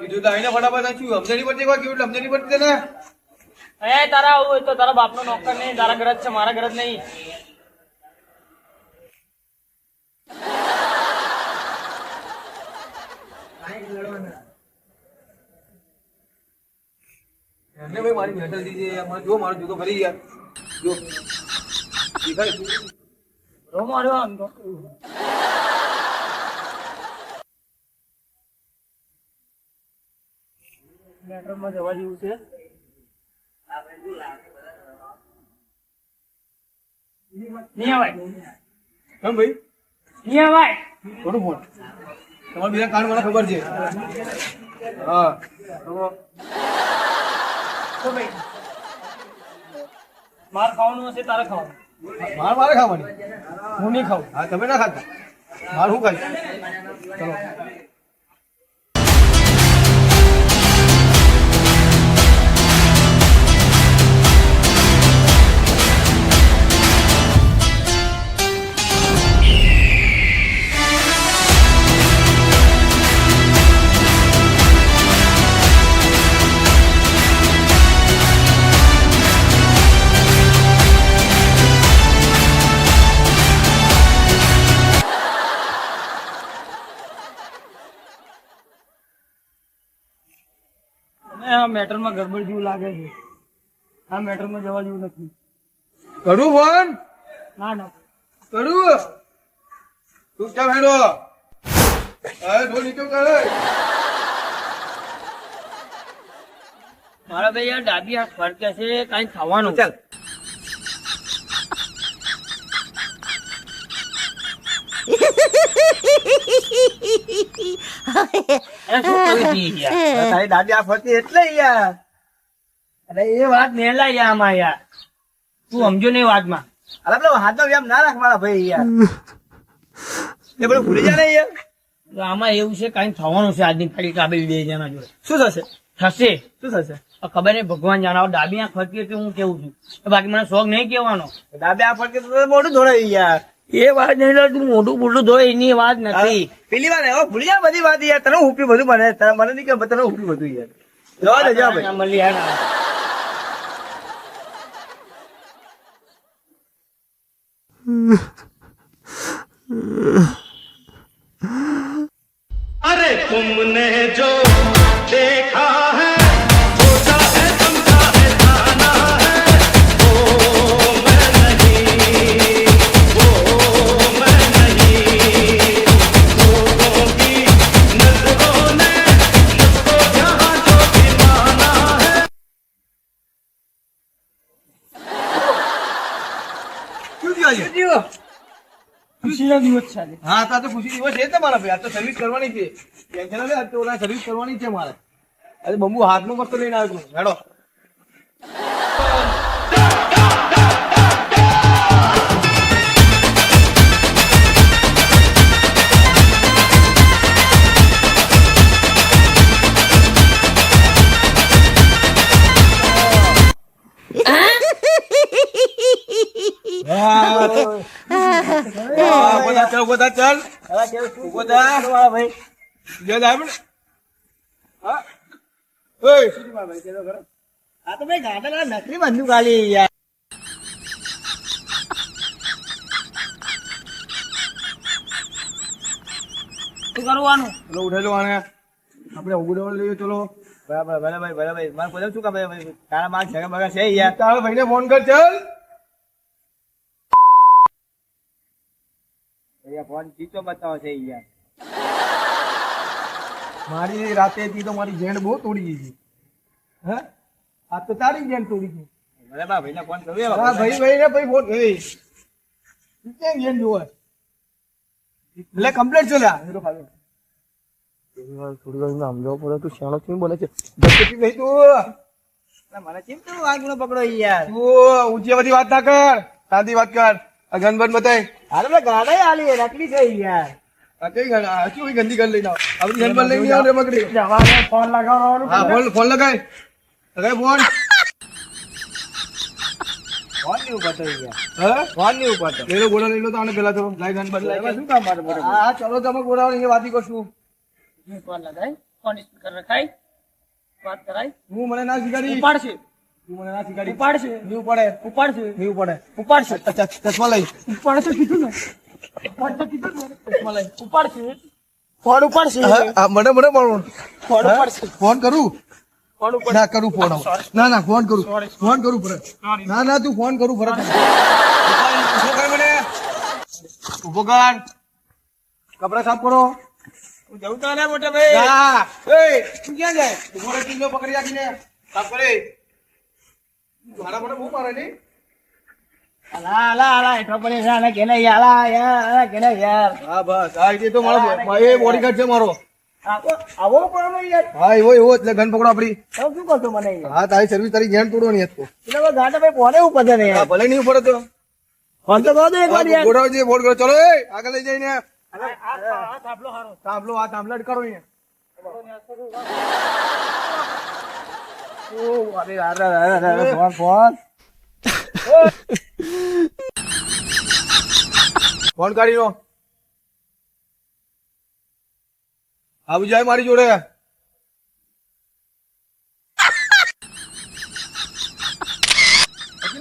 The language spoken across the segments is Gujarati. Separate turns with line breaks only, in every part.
કીધું તો આઈને ફટાફટ શું સમજણી પડતી કોઈ કેવું સમજણી પડતી ને
એ તારા આવું હોય તો તારા બાપનો નોકર નહીં, તારા ઘર જ છે, મારા ઘર જ નહીં.
એમને ભાઈ મારી મેટલ દીધી મને જો મારો જુદો ફરી યાર જો દેખાય
રો માર્યો આમ તો. મેટ્રોમાં જવા જેવું છે. નહીં અવાય,
કેમ ભાઈ
નહીં અવાય.
થોડું ફોન તમારા બીજા કાન મને ખબર છે હા
તો ભાઈ માર ખાવાનું હશે તારે ખાવાનું.
મારે ખાવાની
હું નહીં ખાઉં.
હા તમે ના ખાતા મારે શું ખાય ચલો
આ મેટરમાં ગડબડ જેવું લાગે છે. આ મેટરમાં જવા જેવું નથી.
કરું ફોન
ના ના
કરું તું ક્યાં ભેડો અરે ઢોલ નીચે કરે
મારા ભાઈ યાર ડાબી હાથ ફરકે છે કઈ ખાવાનું.
ચાલ
અરે શું કરી હતી યાર?
તારી દાદી આ ફરતી એટલે યાર
અરે એ વાત નેલા યાર આમાં યાર. તું સમજો ને એ વાતમાં.
અરે પેલો હાથનો વ્યાયામ ના રાખ મારા ભાઈ યાર એ બધું ભૂલી જાય ને યાર
તો આમાં એવું છે કઈ થવાનું છે આજની ખાલી કાબેલી બે જણા જોડે.
શું થશે
થશે
શું થશે
આ ખબર નહીં, ભગવાન જાણે. ડાબી આંખ ફરતી એટલે હું કેવું છું. બાકી મને શોખ નહીં કેવાનો.
દાદા આ ફરતી તો મોઢું ધોળાય યાર
એ વાત નહીં, તું મોઢું મોઢું ધોય એની વાત નથી.
પેલી વાર હવે ભૂલી જાય બધી વાત યાર તને ઉપી બધું મને મને નહીં કે તને ઉપી બધું યાર જવા દે જા ભાઈ
મળી યાર.
अरे तुमने जो देखा है सोचा है समझा है जाना है वो मैं नहीं लोगों की नजरों ने मुझको जहाँ जो भी माना है.
શું થયું આજે?
ખુશીનો દિવસ છે આજે.
હા તો ખુશી દિવસ છે તમારા ભાઈ આ તો સર્વિસ કરવાની છે ટેન્શન હવે આ તો ઓલા સર્વિસ કરવાની છે મારે અરે બંબુ હાથમાં મસ્ત લઈને આવ્યો છું હેડો બધા ચાલ
ભાઈ
જો જાય પણ હા ઓય
આ તો ભાઈ ગાડા નકલી બંદૂક આલી યાર. શું કરવાનું?
ચલો ઉઠેલો આને આપણે ઉગડવા લઈએ ચલો બરાબર બરાબર બરાબર મારે બોલે શું કામ ભાઈ તારા માર જગા બગા છે યાર તારા ભાઈને ફોન કર ચાલ ફોન ચીચો બતાવો છે યાર મારી રાતે થી તો મારી જેણ બહુ તોડી ગઈ છે હે આ તો તારી જેણ તોડી ગઈ બરાબર ભાઈને ફોન કર્યો હા ભાઈ ભાઈને ભાઈ ફોન એ કેમ જેણ જોવે એટલે કમ્પ્લીટ છો લ્યા હેરો ખાલો થોડી વાર સમજાવવો પડે તું શાણો કેમ બોલે છે જલ્દી નહીં તું મને કેમ તું આગળ પકડો યાર તું ઊંચી બધી વાત ના કર શાંતિ વાત કર આ ગનબન બતાય અરે મેં ગાડા આલી નકલી છે યાર આ કઈ ગાડા શું ગંદી ગન લઈને આવ આપણી ગનબન લઈને આવ રે મકડી
જવાને ફોન લગાવવાનું.
હા ફોન લગાય લગાય ફોન ફોન ની ઉપર યાર હે ફોન ની ઉપર લેલો ગોળા લઈ લો તો આને પેલા તો લાઈ ગનબન લાઈ શું કામ મારે હા ચલો તમે ગોળા ની વાતી કરશું
ફોન લગાય ફોન સ્પીકર રખાય વાત કરાય
હું મને ના શીખવાડી
ઉપાડશે
તું મને ના શીખવાડી
ઉપાડશે
નહીં પડે
ઉપાડશે
નહીં પડે
ઉપાડશે
અચ્છા ચશ્મા લઈ
ઉપાડશે કીધું ને ઉપાડશે કીધું ને ચશ્મા લઈ ઉપાડશે ફોન ઉપાડશે
મને મળો
ફોન ઉપાડશે
ફોન કરું
ફોન ઉપાડ
ના કરું ફોન ના ફોન કરું ફોન કરું ભરત ના તું ફોન કરું ભરત ઉભો કર મને ઉભો કર કપડા સાફ કરો
હું જવું તો ના મોટા ભાઈ
હા એ તું ક્યાં જાય ઉભો રહે કિલ્લો પકડી રાખીને સાફ કરે મારા મોટા બહુ મારે નહીં
અલા એટલો પડે છે આને કેને યાર યાર કેને યાર
હા બસ હા એ તો મારો એ બોડીગાર્ડ છે મારો
આવો પણ યાર
હા એવો એટલે ગન પકડો આપડી
તમે શું કરશો મને યાર
હા તારી સર્વિસ તારી જેન તોડવાની હતી
એટલે ગાંડા ભાઈ કોને ઉપર છે ને યાર
ભલે નહીં પડે તો
ફોન તો કહો દો એક વાર યાર
ગોડાવજે બોર્ડ કરો ચલો એ આગળ લઈ જઈને
આ થાંભલો હારો
તાંબલો આ તાંબલા કરો અહીંયા
ઓ અરે ફોન ફોન
ફોન કાઢી લો આવી જાય મારી જોડે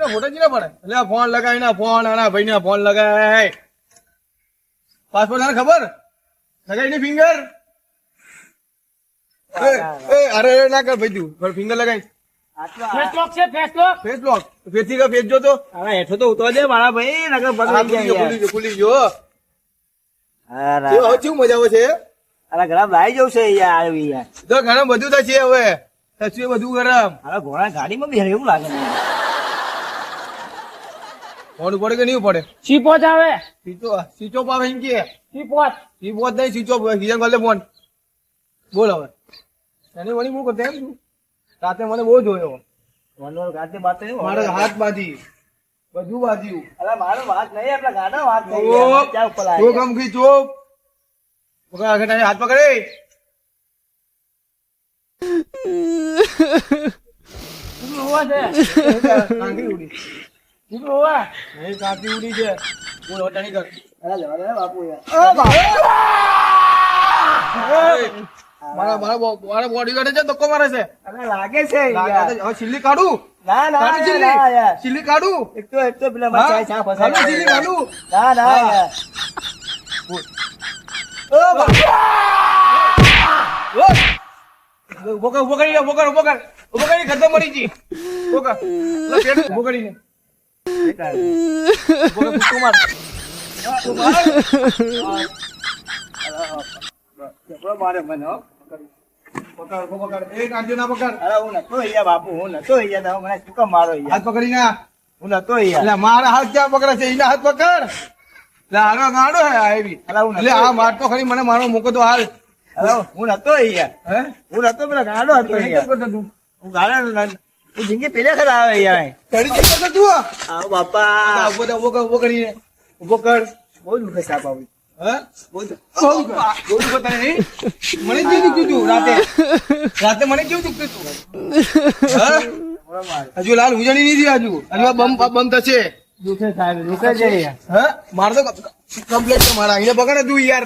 ફોટો જ ના પડે એટલે ફોન લગાવી ના ફોન આના ભાઈ ના ફોન લગાય પાસપોર્ટ તને ખબર લગાવી ની ફિંગર અરે ના કર ભાઈ તું ફિંગર લગાવી
ફેસ લોક છે ફેસ લોક
ફેસ લોક ફેસથી કા ફેસ જો તો
હવે હેઠો તો ઉતરો દે મારા ભાઈ નકર બગડી જાય
ખુલી ગયો
અરે
કેવું મજા આવે છે
અરે ગરમ લાઈ જવું છે યાર આવી યાર
તો ગરમ બધું તો છે હવે થશે બધું ગરમ
અરે ઘોડા ગાડીમાં બેરે એવું લાગે મને
ફોન પડે કે નહીં પડે
સીપો જ આવે
સ્વિચો પાવે એમ કે
સીપો
સ્વિચો નહીં સ્વિચો હિજન કરે ફોન બોલ હવે એની વળી હું કરતા એમ છું રાતે મને બહુ જોયો
વનવર ગાતે બાતે
મારો હાથ બાંધી બધું બાંધ્યું
અરે મારો વાત નહીં આપડા ગાડા વાત નહીં
ચોપ
ક્યાં ઉપર
ચોપ
લાગે
આમ કી ચોપ પકડ આગળ તારે હાથ પકડે
શું હોવા છે
કાંકરી ઉડી
શું હોવા
નહીં કાંકરી ઉડી છે બોલ હોટા નહીં કર
અરે જવા દે બાપુ યાર
મારા બોડી ગાર્ડ છે ધક્કો મારે છે
અરે લાગે છે યાર
હવે સિલ્લી કાઢું
ના ના
કાઢું
ના યાર
સિલ્લી કાઢું
એક તો પેલા માં ચાય ચા ફસાય
કાઢું સિલ્લી કાઢું
ના ના
હા.
યાર
ઉભો કર ગદ્દો મરી જી ઉભો કર લે પેટ ઉભો કરીને ઉભો કર કુકુ માર
મારે મને હો.
પકડ એ કાઢજો ના પકડ
અરે હું નતો અહીંયા બાપુ હું નતો અહીંયા તમે મને શું કામ મારો યાર
હાથ પકડી ના
હું નતો અહીંયા
એટલે મારા હાથ ક્યાં પકડે છે એના હાથ પકડ એટલે આનો ગાડો હે આ એવી
અરે હું
એટલે આ માર તો ખરી મને મારો મૂકો તો હાલ
અરે હું નતો અહીંયા
હે
હું નતો પેલા ગાડો હતો
કેમ
અહીંયા
કરતો તું
હું ગાડો હું જિંદગી પેલા ખરા આવે યાર
ચડી કેમ કરતો તું
આવો બાપા
ઉભો કરીને ઉભો કર
બહુ દુખે સાપ આવી
હે બહુ દુખો તને નહીં મને કેવું દુખતું તું રાતે મને કેવું દુખતું તું હે હજુ લાલ ઉજાણી નહીં થયા હજુ આ બમ થશે
દુખે સાહેબ દુખે છે યાર
હે મારે તો કમ્પ્લેટ છે મારા અહીંયા પકડે તું યાર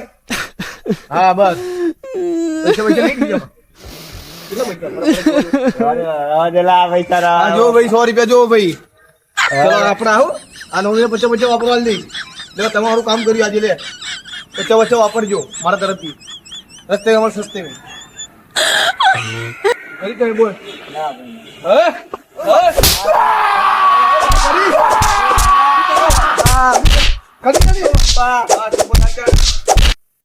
હા બસ પૈસા નહીં કીધા કેટલા પૈસા
અરે લા ભાઈ તારા
આ જો ભાઈ 100 રૂપિયા જો ભાઈ ચલો આપણે આવો આ 950 વાપરવા દઈ લે તમારું કામ કર્યું આજે લે 50 વાપરજો મારા તરફથી રસ્તે અમારે સસ્તે નહીં કરી તમે બોલ હે કરી